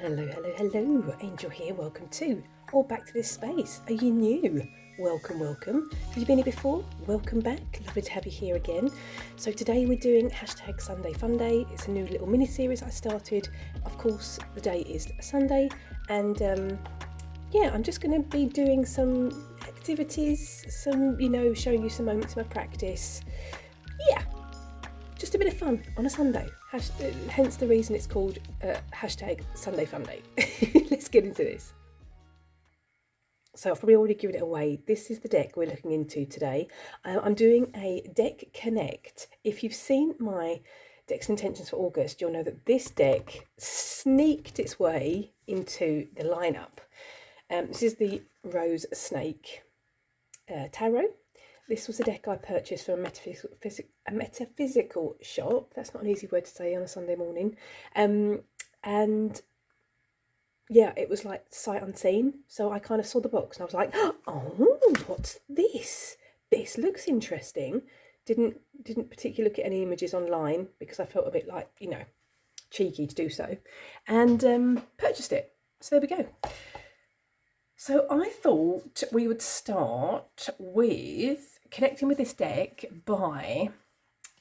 Hello, hello, hello. Angel here. Welcome to or back to this space. Are you new? Welcome, welcome. Have you been here before? Welcome back. Lovely to have you here again. So today we're doing hashtag Sunday Fun Day. It's a new little mini series I started. Of course, the day is Sunday, and yeah, I'm just going to be doing some activities, showing you some moments of my practice. Yeah, just a bit of fun on a Sunday. Hence the reason it's called hashtag Sunday Fun Day. Let's get into this. So I've probably already given it away. This is the deck we're looking into today. I'm doing a deck connect. If you've seen my decks and intentions for August, you'll know that this deck sneaked its way into the lineup. This is the Rose Snake Tarot. This was a deck I purchased from a metaphysical shop. That's not an easy word to say on a Sunday morning. And yeah, it was like sight unseen. So I kind of saw the box and I was like, oh, what's this? This looks interesting. Didn't particularly look at any images online because I felt a bit like, cheeky to do so. And purchased it. So there we go. So I thought we would start with connecting with this deck by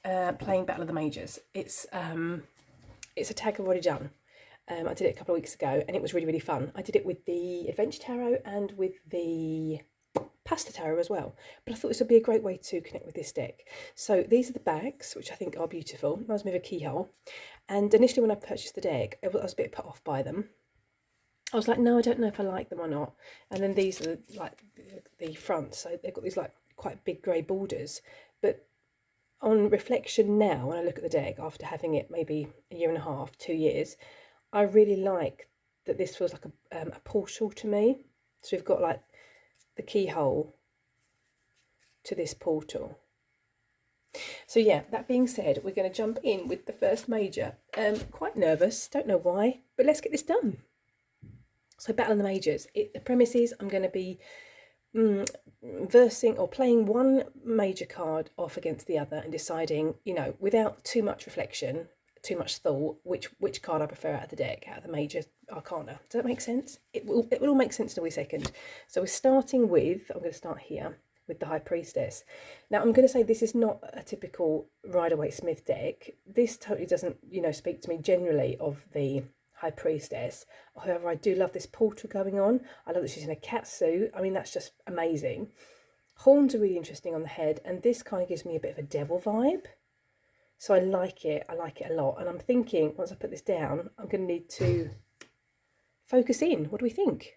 playing Battle of the Mages. It's a tag I've already done. I did it a couple of weeks ago and it was really, really fun. I did it with the Adventure Tarot and with the Pasta Tarot as well. But I thought this would be a great way to connect with this deck. So these are the bags, which I think are beautiful. Reminds me of a keyhole. And initially when I purchased the deck, I was a bit put off by them. I was like, no, I don't know if I like them or not. And then these are like the fronts. So they've got these like quite big grey borders. But on reflection now, when I look at the deck after having it maybe a year and a half, 2 years, I really like that this feels like a portal to me. So we've got like the keyhole to this portal. So yeah, that being said, we're going to jump in with the first major. Quite nervous, don't know why, but let's get this done. So Battle of the Mages, the premise is I'm going to be versing or playing one major card off against the other and deciding, without too much reflection, too much thought, which card I prefer out of the deck, out of the major arcana. Does that make sense? It will all make sense in a wee second. So we're starting with, I'm going to start here with the High Priestess. Now I'm going to say this is not a typical Rider-Waite-Smith deck. This totally doesn't, speak to me generally of the High Priestess. However, I do love this portal going on. I love that she's in a cat suit. I mean, that's just amazing. Horns are really interesting on the head, and this kind of gives me a bit of a devil vibe. So I like it. I like it a lot. And I'm thinking, once I put this down, I'm going to need to focus in. What do we think?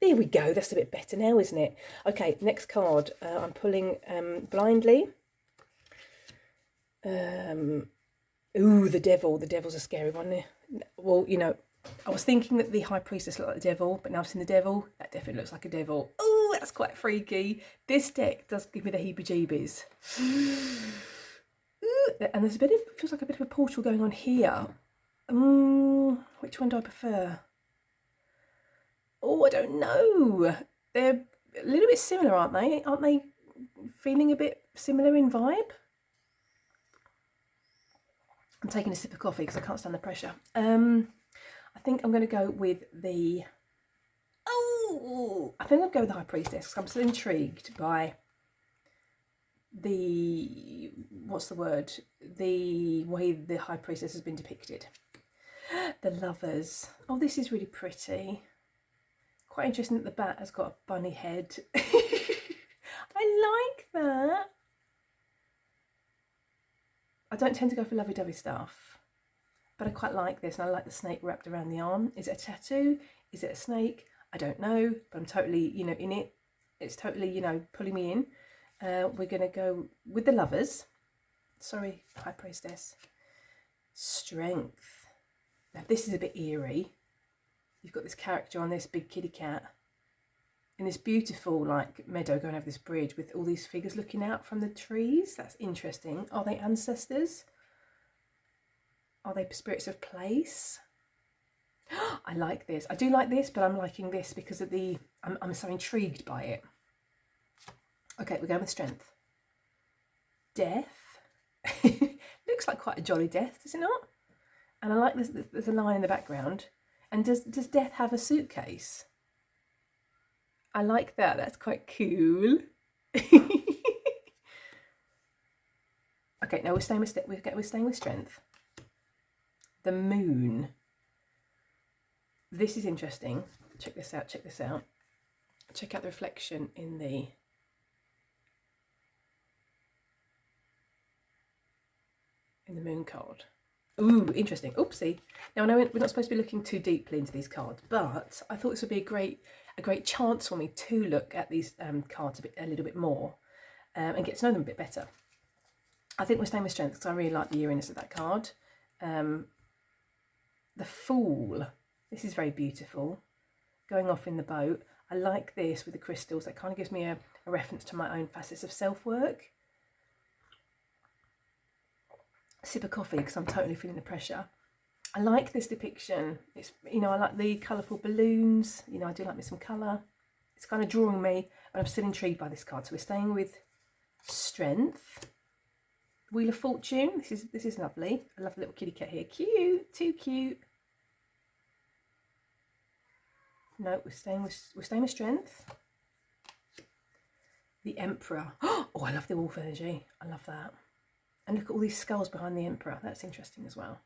There we go. That's a bit better now, isn't it? Okay, next card. I'm pulling blindly. Ooh, the devil. The devil's a scary one. Well, I was thinking that the High Priestess looked like the devil, but now I've seen the devil. That definitely looks like a devil. Oh, that's quite freaky. This deck does give me the heebie-jeebies. And there's feels like a bit of a portal going on here. Which one do I prefer? Oh, I don't know. They're a little bit similar, aren't they? Aren't they feeling a bit similar in vibe? I'm taking a sip of coffee because I can't stand the pressure. I think I'm going to go with the... I think I'll go with the High Priestess because I'm still intrigued by the... What's the word? The way the High Priestess has been depicted. The Lovers. Oh, this is really pretty. Quite interesting that the bat has got a bunny head. I like that. I don't tend to go for lovey-dovey stuff, but I quite like this, and I like the snake wrapped around the arm. Is it a tattoo? Is it a snake? I don't know, but I'm totally, in it. It's totally, pulling me in. We're going to go with the Lovers. Sorry, High Priestess. Strength. Now, this is a bit eerie. You've got this character on this big kitty cat in this beautiful meadow going over this bridge with all these figures looking out from the trees. That's interesting. Are they ancestors? Are they spirits of place? I like this. I do like this, but I'm liking this because of I'm so intrigued by it. Okay, we're going with strength. Death. Looks like quite a jolly death, does it not? And I like this, there's a line in the background. And does Death have a suitcase? I like that. That's quite cool. Okay, now we're staying with strength. The moon. This is interesting. Check this out. Check this out. Check out the reflection in the moon card. Ooh, interesting. Oopsie. Now I know we're not supposed to be looking too deeply into these cards, but I thought this would be a great chance for me to look at these cards a little bit more and get to know them a bit better. I think we're staying with strength because I really like the eeriness of that card. The Fool. This is very beautiful. Going off in the boat. I like this with the crystals. That kind of gives me a reference to my own facets of self-work. Sip of coffee because I'm totally feeling the pressure. I like this depiction. It's, you know, I like the colourful balloons. You know, I do like me some colour. It's kind of drawing me, but I'm still intrigued by this card. So we're staying with strength. Wheel of Fortune. This is lovely. I love the little kitty cat here. Cute, too cute. No, we're staying with strength. The Emperor. Oh, I love the wolf energy. I love that. And look at all these skulls behind the Emperor. That's interesting as well.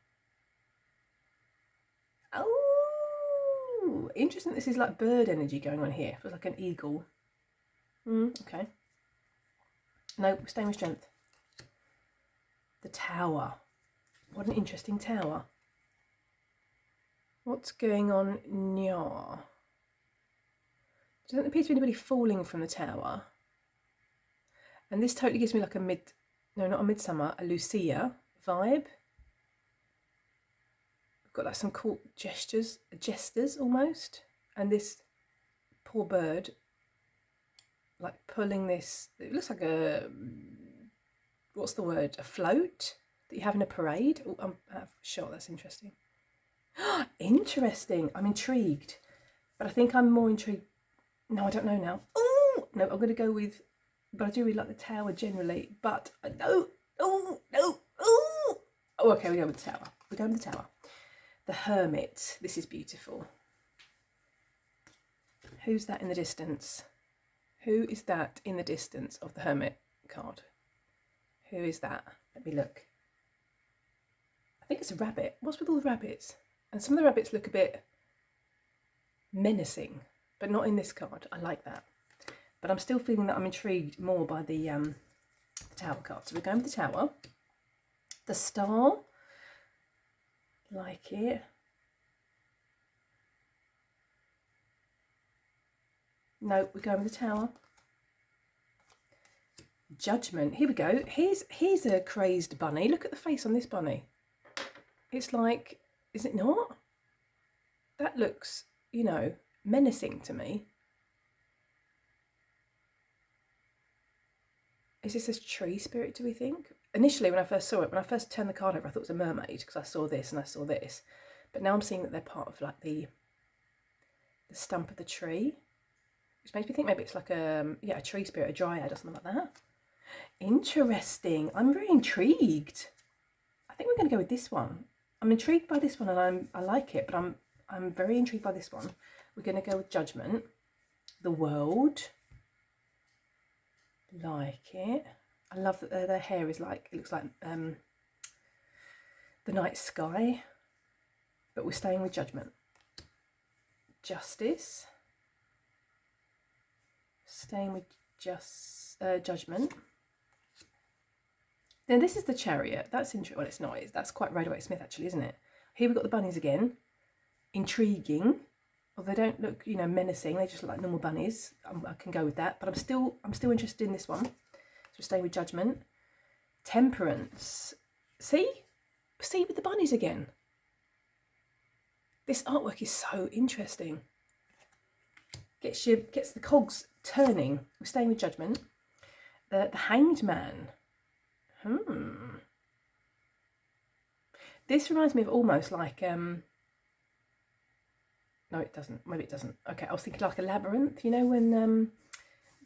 Oh, interesting. This is like bird energy going on here. Feels like an eagle. Okay. No, we're staying with strength. The Tower. What an interesting tower. What's going on now? Doesn't appear to be anybody falling from the tower. And this totally gives me like not a Midsummer, a Lucia vibe. We've got like some cool jesters almost. And this poor bird, like pulling this, it looks like a, what's the word? A float that you have in a parade. Oh, I'm out of shot, that's interesting. Interesting, I'm intrigued. But I think I'm more intrigued. No, I don't know now. Oh, no, I'm going to go with, but I do really like the tower generally. But no. Oh, okay, we go with the tower. We're going with the tower. The Hermit. This is beautiful. Who's that in the distance? Who is that in the distance of the Hermit card? Who is that? Let me look. I think it's a rabbit. What's with all the rabbits? And some of the rabbits look a bit menacing, but not in this card. I like that. But I'm still feeling that I'm intrigued more by the Tower card. So we're going with the Tower. The Star. Like it. No, we're going with the Tower. Judgment. Here we go. Here's a crazed bunny. Look at the face on this bunny. It's like, is it not? That looks, you know, menacing to me. Is this a tree spirit, do we think? Initially, when I first saw it, when I first turned the card over, I thought it was a mermaid because I saw this and I saw this. But now I'm seeing that they're part of like the stump of the tree, which makes me think maybe it's like a tree spirit, a dryad or something like that. Interesting. I'm very intrigued. I think we're going to go with this one. I'm intrigued by this one and I like it, but I'm very intrigued by this one. We're going to go with Judgment. The World. Like it. I love that their hair is like, it looks like the night sky, but we're staying with Judgment. Justice. Staying with Judgment. Then this is the Chariot. That's interesting. Well, it's not. That's quite Rider-Waite-Smith actually, isn't it? Here we've got the bunnies again. Intriguing. Well, they don't look, you know, menacing. They just look like normal bunnies. I can go with that. But I'm still interested in this one. So we're staying with Judgment. Temperance. See with the bunnies again. This artwork is so interesting. Gets the cogs turning. We're staying with Judgment. The Hanged Man. This reminds me of almost like no, it doesn't. Maybe it doesn't. Okay, I was thinking like a labyrinth. You know when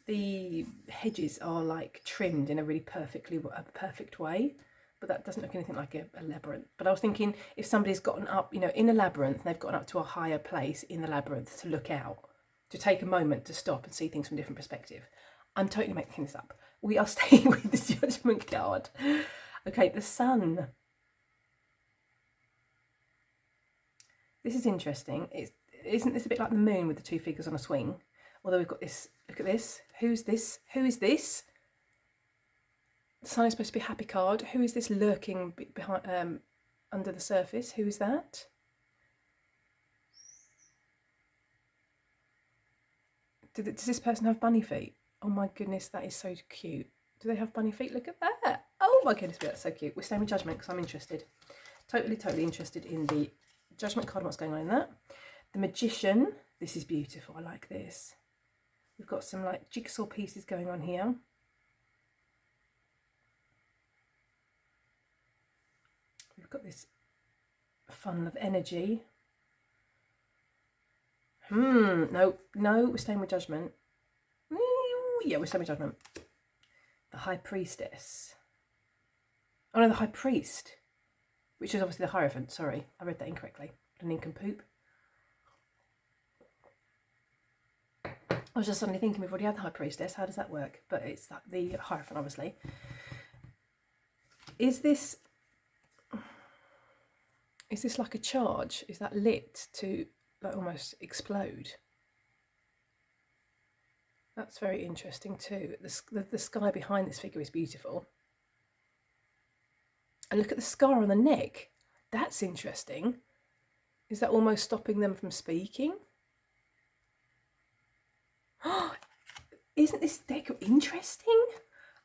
the hedges are like trimmed in a really perfect way. but that doesn't look anything like a labyrinth. But I was thinking if somebody's gotten up, you know, in a labyrinth, and they've gotten up to a higher place in the labyrinth to look out, to take a moment to stop and see things from a different perspective. I'm totally making this up. We are staying with the Judgment card. Okay, the Sun. This is interesting. Isn't this a bit like the Moon with the two figures on a swing? Although we've got this, look at this. Who's this? Who is this? The Sun is supposed to be a happy card. Who is this lurking behind, under the surface? Who is that? Does this person have bunny feet? Oh my goodness, that is so cute. Do they have bunny feet? Look at that. Oh my goodness, that's so cute. We're staying with Judgment because I'm interested. Totally interested in the Judgment card and what's going on in that. The Magician. This is beautiful. I like this. We've got some like jigsaw pieces going on here. We've got this funnel of energy. No, we're staying with Judgment. Yeah, we're staying with Judgment. The High Priestess. Oh no, the High Priest, which is obviously the Hierophant. Sorry, I read that incorrectly. An nincompoop. I was just suddenly thinking we've already had the High Priestess. How does that work? But it's like the Hierophant, obviously. Is this like a charge? Is that lit to like almost explode? That's very interesting too. The sky behind this figure is beautiful. And look at the scar on the neck. That's interesting. Is that almost stopping them from speaking? Isn't this deck interesting?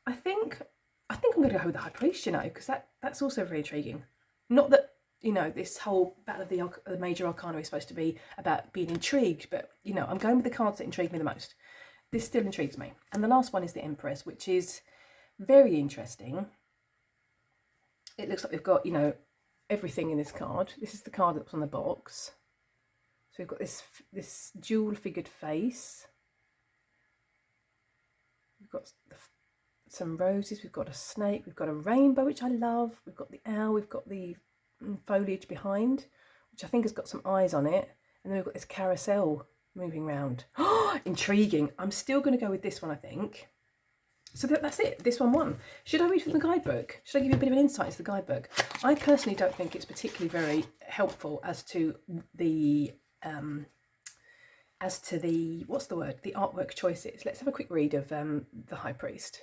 I think I'm going to go with the High Priest, you know, because that's also very intriguing. Not that, you know, this whole Battle of the Major Arcana is supposed to be about being intrigued, but, you know, I'm going with the cards that intrigue me the most. This still intrigues me. And the last one is the Empress, which is very interesting. It looks like we've got, you know, everything in this card. This is the card that was on the box. So we've got this dual-figured face. We've got some roses. We've got a snake. We've got a rainbow, which I love. We've got the owl. We've got the foliage behind, which I think has got some eyes on it. And then we've got this carousel moving round. Intriguing. I'm still going to go with this one, I think. So that's it. This one won. Should I read from the guidebook? Should I give you a bit of an insight into the guidebook? I personally don't think it's particularly very helpful as to the what's the word? The artwork choices. Let's have a quick read of the High Priest.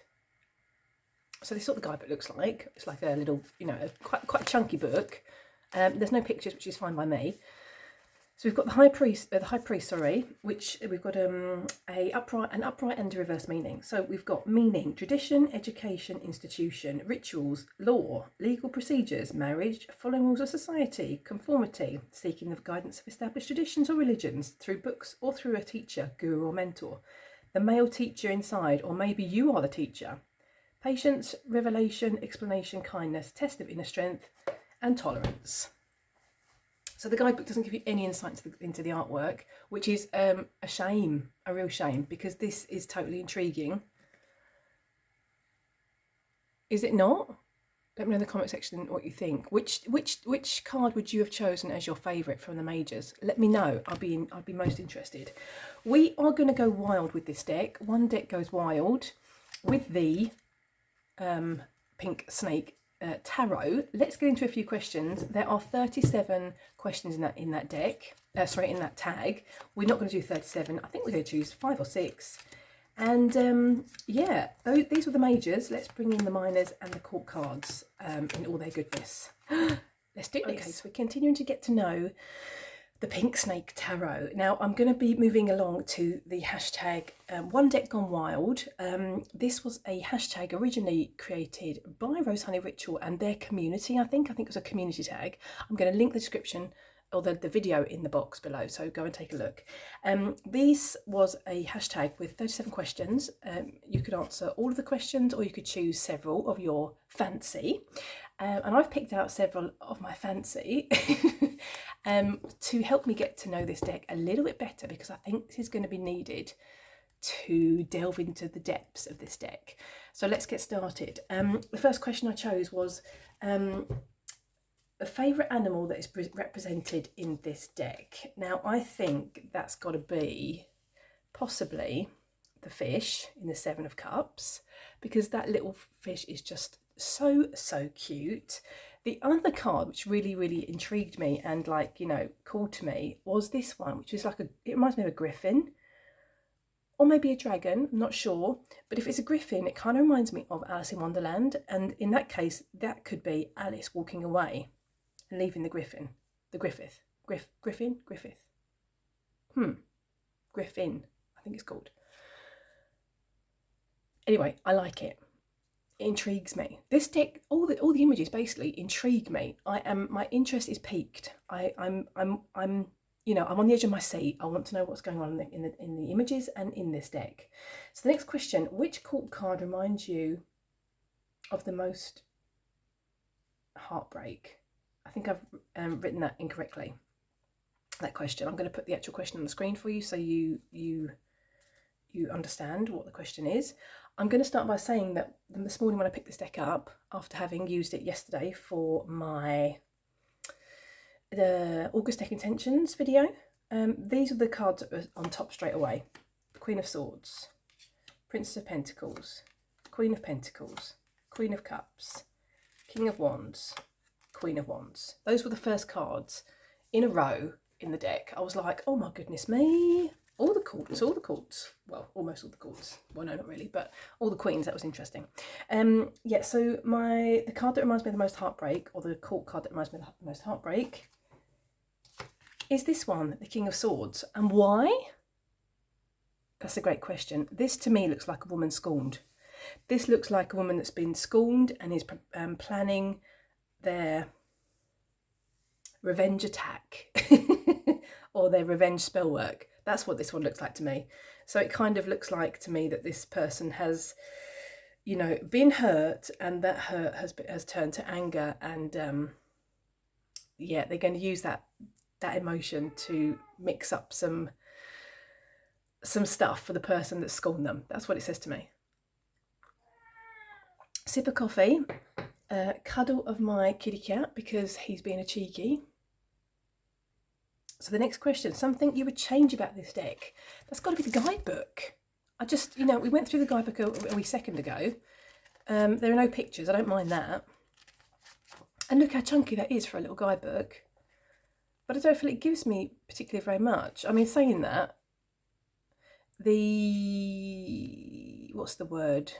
So this is what the guidebook looks like. It's like a little, you know, quite a chunky book. There's no pictures, which is fine by me. So we've got the High Priest, which we've got an upright and a reverse meaning. So we've got meaning: tradition, education, institution, rituals, law, legal procedures, marriage, following rules of society, conformity, seeking the guidance of established traditions or religions through books or through a teacher, guru or mentor, the male teacher inside, or maybe you are the teacher, patience, revelation, explanation, kindness, test of inner strength, and tolerance. So the guidebook doesn't give you any insight into the artwork, which is a shame, a real shame, because this is totally intriguing. Is it not? Let me know in the comment section what you think. Which card would you have chosen as your favourite from the majors? Let me know. I'd be most interested. We are going to go wild with this deck. One deck goes wild with the Pink Snake Tarot. Let's get into a few questions. There are 37 questions in that deck. In that tag. We're not going to do 37. I think we're going to choose 5 or 6. And yeah, these were the majors. Let's bring in the minors and the court cards in all their goodness. Let's do this. Okay, so we're continuing to get to know the Pink Snake Tarot. Now I'm going to be moving along to the hashtag One Deck Gone Wild. This was a hashtag originally created by Rose Honey Ritual and their community. I think it was a community tag. I'm going to link the description or the video in the box below, so go and take a look. This was a hashtag with 37 questions. You could answer all of the questions or you could choose several of your fancy. And I've picked out several of my fancy to help me get to know this deck a little bit better, because I think this is going to be needed to delve into the depths of this deck. So let's get started. The first question I chose was a favourite animal that is represented in this deck. Now I think that's got to be possibly the fish in the Seven of Cups, because that little fish is just so cute. The other card which really intrigued me and, like, you know, called to me was this one, which is like it reminds me of a griffin or maybe a dragon, I'm not sure, but if it's a griffin it kind of reminds me of Alice in Wonderland, and in that case that could be Alice walking away and leaving the griffin, Griffin, I think it's called. Anyway, I like it. It intrigues me. This deck, all the images basically intrigue me. My interest is piqued. I'm you know, I'm on the edge of my seat. I want to know what's going on in the images and in this deck. So the next question: which court card reminds you of the most heartbreak? I think I've written that incorrectly. That question. I'm going to put the actual question on the screen for you so you understand what the question is. I'm going to start by saying that this morning when I picked this deck up, after having used it yesterday for the August Deck Intentions video, these are the cards that were on top straight away. Queen of Swords, Princess of Pentacles, Queen of Pentacles, Queen of Cups, King of Wands, Queen of Wands. Those were the first cards in a row in the deck. I was like, oh my goodness me. All the courts, well, almost all the courts. Well, no, not really, but all the queens. That was interesting. Yeah, so the card that reminds me of the most heartbreak, or the court card that reminds me of the most heartbreak, is this one, the King of Swords. And why? That's a great question. This to me looks like a woman scorned. This looks like a woman that's been scorned and is planning their revenge attack or their revenge spell work. That's what this one looks like to me. So it kind of looks like to me that this person has, you know, been hurt, and that hurt has turned to anger, and yeah, they're going to use that emotion to mix up some stuff for the person that scorned them. That's what it says to me. Sip of coffee, cuddle of my kitty cat because he's being a cheeky. So the next question, something you would change about this deck. That's got to be the guidebook. I just, you know, we went through the guidebook a wee second ago. There are no pictures, I don't mind that. And look how chunky that is for a little guidebook. But I don't feel it gives me particularly very much. I mean, saying that, what's the word?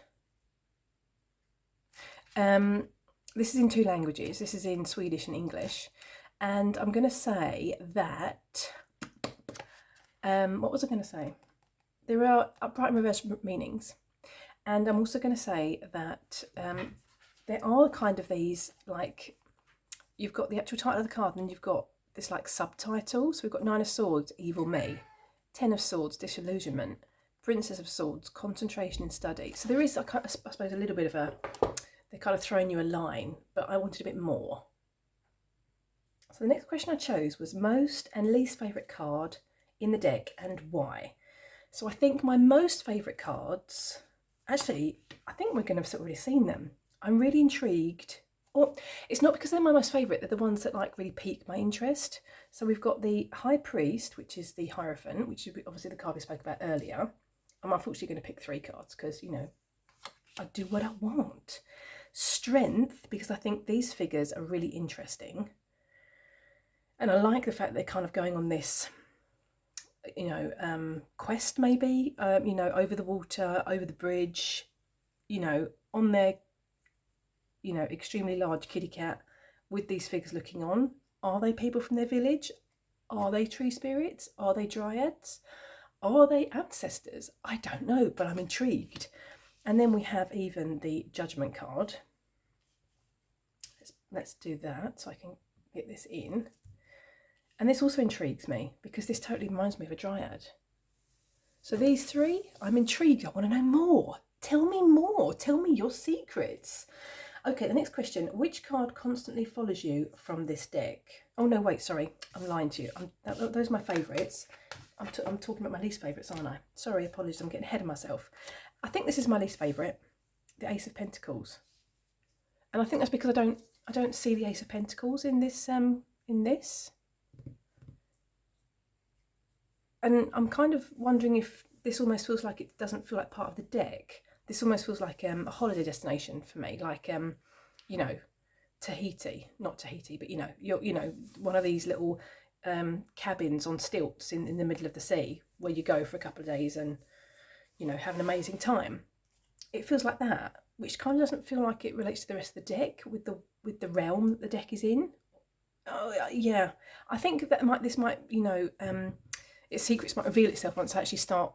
This is in two languages. This is in Swedish and English. And I'm going to say that, what was I going to say? There are upright and reverse meanings. And I'm also going to say that there are kind of these, like, you've got the actual title of the card and then you've got this like subtitle. So we've got 9 of Swords, Evil Me, 10 of Swords, Disillusionment, Princess of Swords, Concentration and Study. So there is, I suppose, a little bit of they're kind of throwing you a line, but I wanted a bit more. So the next question I chose was most and least favourite card in the deck and why. So I think my most favourite cards, actually, I think we're going to have already seen them. I'm really intrigued. Or it's not because they're my most favourite, they're the ones that like really pique my interest. So we've got the High Priest, which is the Hierophant, which is obviously the card we spoke about earlier. I'm unfortunately going to pick 3 cards because, you know, I do what I want. Strength, because I think these figures are really interesting. And I like the fact they're kind of going on this, you know, quest maybe, you know, over the water, over the bridge, you know, on their, you know, extremely large kitty cat with these figures looking on. Are they people from their village? Are they tree spirits? Are they dryads? Are they ancestors? I don't know, but I'm intrigued. And then we have even the Judgment card. Let's do that so I can get this in. And this also intrigues me because this totally reminds me of a dryad. So these 3, I'm intrigued. I want to know more. Tell me more. Tell me your secrets. Okay, the next question. Which card constantly follows you from this deck? Oh, no, wait, sorry. I'm lying to you. Those are my favourites. I'm talking about my least favourites, aren't I? Sorry, apologies. I'm getting ahead of myself. I think this is my least favourite. the Ace of Pentacles. And I think that's because I don't see the Ace of Pentacles in this And I'm kind of wondering if this almost feels like it doesn't feel like part of the deck. This almost feels like a holiday destination for me, like you know, Tahiti, not Tahiti, but you know, one of these little cabins on stilts in the middle of the sea where you go for a couple of days and, you know, have an amazing time. It feels like that, which kind of doesn't feel like it relates to the rest of the deck with the realm that the deck is in. Oh yeah, I think that this might, you know, its secrets might reveal itself once I actually start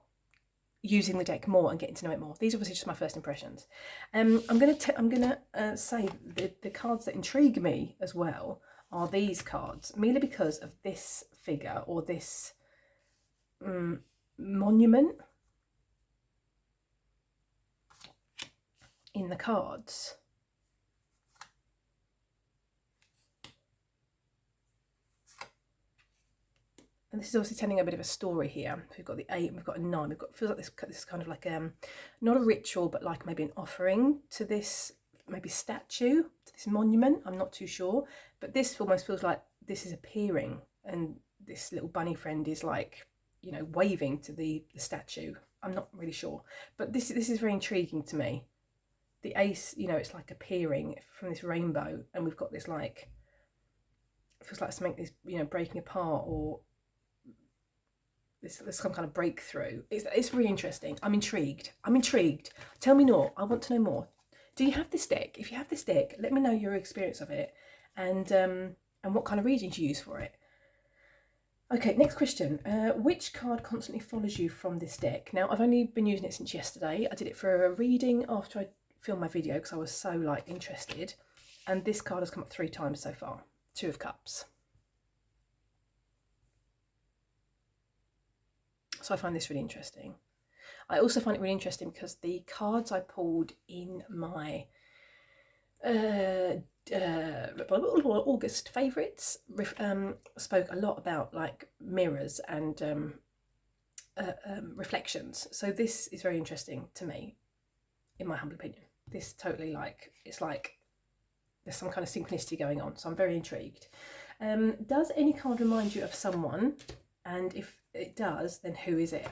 using the deck more and getting to know it more. These are obviously just my first impressions. I'm gonna say the cards that intrigue me as well are these cards, merely because of this figure or this monument in the cards. And this is obviously telling a bit of a story here. So we've got the 8, we've got a 9. We've got, feels like this is kind of like not a ritual, but like maybe an offering to this maybe statue, to this monument. I'm not too sure, but this almost feels like this is appearing, and this little bunny friend is like, you know, waving to the statue. I'm not really sure, but this is very intriguing to me. The ace, you know, it's like appearing from this rainbow, and we've got this like, it feels like something is, you know, breaking apart, or there's some kind of breakthrough. It's really interesting. I'm intrigued. Tell me more. I want to know more. Do you have this deck? If you have this deck, let me know your experience of it, and what kind of readings you use for it. Okay, next question. Which card constantly follows you from this deck? Now, I've only been using it since yesterday. I did it for a reading after I filmed my video because I was so like interested, and this card has come up 3 times so far. 2 of Cups. So I find this really interesting. I also find it really interesting because the cards I pulled in my August favourites spoke a lot about like mirrors and reflections. So this is very interesting to me, in my humble opinion. This totally, like, it's like there's some kind of synchronicity going on. So I'm very intrigued. Does any card remind you of someone? And if it does, then who is it?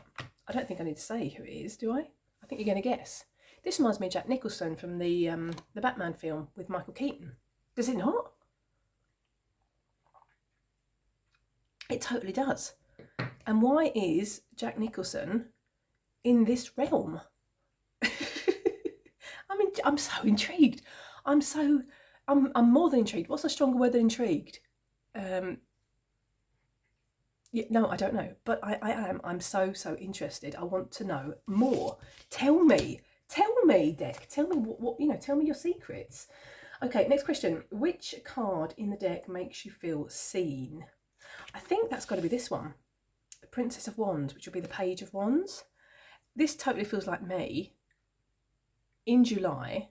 I don't think I need to say who it is, do I? I think you're going to guess. This reminds me of Jack Nicholson from the Batman film with Michael Keaton. Does it not? It totally does. And why is Jack Nicholson in this realm? I'm so intrigued. I'm more than intrigued. What's a stronger word than intrigued? Yeah, no, I don't know, but I am. I'm so interested. I want to know more. Tell me, deck. Tell me what you know. Tell me your secrets. Okay, next question. Which card in the deck makes you feel seen? I think that's got to be this one, the Princess of Wands, which will be the Page of Wands. This totally feels like me in July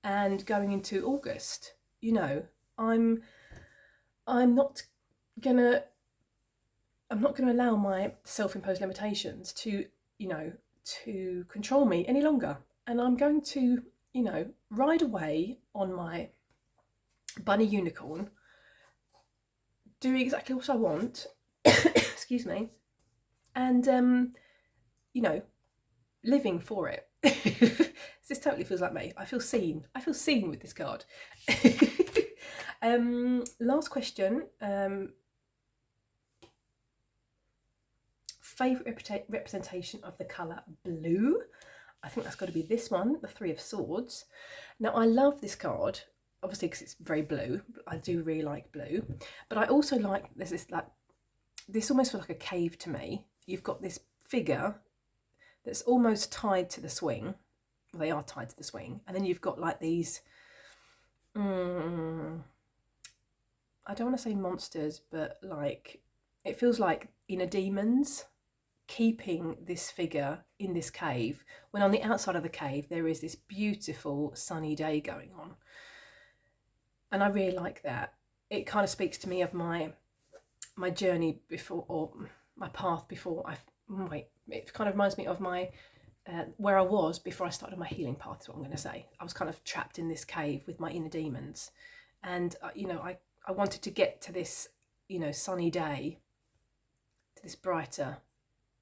and going into August. You know, I'm not gonna allow my self-imposed limitations to, you know, to control me any longer. And I'm going to, you know, ride away on my bunny unicorn, do exactly what I want, excuse me, and, you know, living for it. This totally feels like me. I feel seen. I feel seen with this card. Last question. Favourite representation of the colour blue? I think that's got to be this one, the 3 of Swords. Now, I love this card, obviously because it's very blue. I do really like blue, but I also like, there's this like, this almost feels like a cave to me. You've got this figure that's almost tied to the swing. Well, they are tied to the swing, and then you've got like these I don't want to say monsters, but like, it feels like inner demons keeping this figure in this cave, when on the outside of the cave there is this beautiful sunny day going on. And I really like that. It kind of speaks to me of my journey before, or my path before it kind of reminds me of my where I was before I started my healing path is what I'm going to say. I was kind of trapped in this cave with my inner demons, and you know, I wanted to get to this, you know, sunny day, to this brighter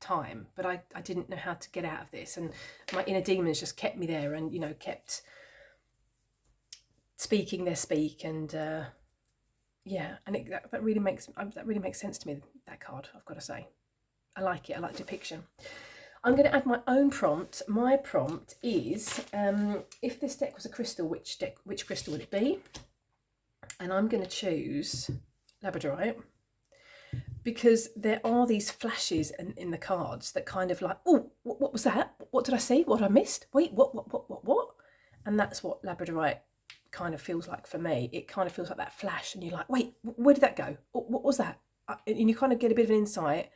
time, but I didn't know how to get out of this, and my inner demons just kept me there, and you know, kept speaking their speak, and yeah, and that really makes sense to me, that card, I've got to say. I like it. I like depiction. I'm going to add my own prompt. My prompt is, if this deck was a crystal, which crystal would it be? And I'm going to choose labradorite, because there are these flashes in the cards that kind of like, oh, what was that? What did I see? What I missed? Wait, what? And that's what labradorite kind of feels like for me. It kind of feels like that flash, and you're like, wait, where did that go? What was that? And you kind of get a bit of an insight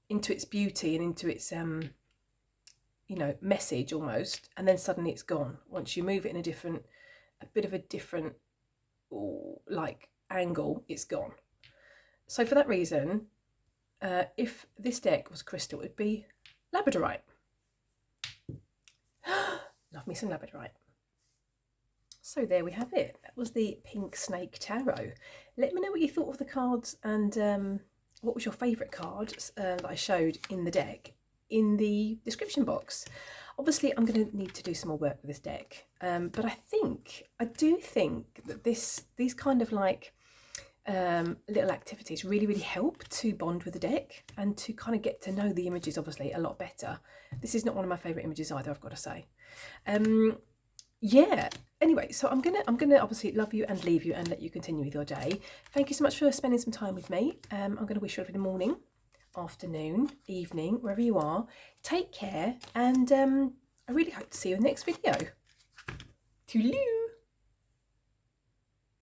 into its beauty and into its you know, message almost, and then suddenly it's gone once you move it in a bit of a different like angle. It's gone. So for that reason, if this deck was crystal, it would be labradorite. Love me some labradorite. So there we have it. That was the Pink Snake Tarot. Let me know what you thought of the cards, and what was your favourite card that I showed in the deck in the description box. Obviously, I'm going to need to do some more work with this deck, but I do think that these kind of like little activities really help to bond with the deck and to kind of get to know the images obviously a lot better. This is not one of my favourite images either, I've got to say. Yeah, anyway, so I'm gonna obviously love you and leave you and let you continue with your day. Thank you so much for spending some time with me. I'm going to wish you a good morning, afternoon, evening, wherever you are. Take care, and I really hope to see you in the next video. Toodaloo!